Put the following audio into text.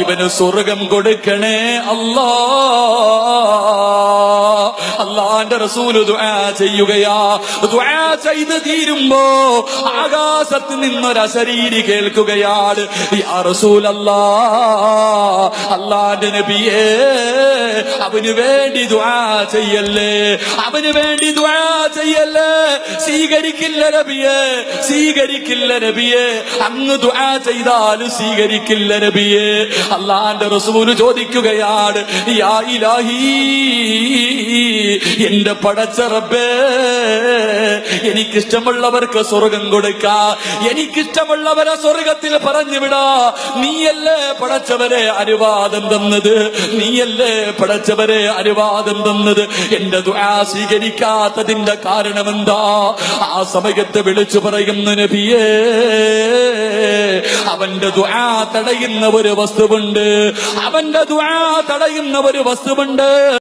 ഇവന് സ്വർഗം കൊടുക്കണേ അല്ലാ. അല്ലാഹുവിന്റെ റസൂല് ദുആ ചെയ്യുകയാ. ദുആ ചെയ്ത് തീരുമ്പോ ആകാശത്ത് നിന്നൊരു അശരീരി കേൾക്കുകയാണ്, യാ റസൂലല്ലാഹ്, അല്ലാഹുവിന്റെ നബിയേ, അവന് വേണ്ടി ദുആ ചെയ്യല്ലേ, അവന് വേണ്ടി ദുആ ചെയ്യല്ലേ. സ്വീകരിക്കില്ല നബിയേ, സ്വീകരിക്കില്ല നബിയേ, അങ്ങ് ദുആ ചെയ്താലും സ്വീകരിക്കില്ല നബിയേ. അല്ലാഹുവിന്റെ റസൂല് ചോദിക്കുകയാണ്, യാ ഇലാഹി, എന്റെ പടച്ച റബ്ബേ, എനിക്കിഷ്ടമുള്ളവർക്ക് സ്വർഗം കൊടുക്കാ, എനിക്കിഷ്ടമുള്ളവരെ സ്വർഗത്തിൽ പറഞ്ഞു വിടാ. നീയല്ലേ പടച്ചവരെ അനുവാദം തന്നത്, നീയല്ലേ പടച്ചവരെ അനുവാദം തന്നത്. എന്റെ ദുആ സ്വീകരിക്കാത്തതിന്റെ കാരണമെന്താ? ആ സമയത്ത് വിളിച്ചു പറയുന്നു, നബിയേ, അവന്റെ ദുആ തടയുന്ന ഒരു വസ്തുവുണ്ട്, അവന്റെ ദുആ തടയുന്ന ഒരു വസ്തുവുണ്ട്.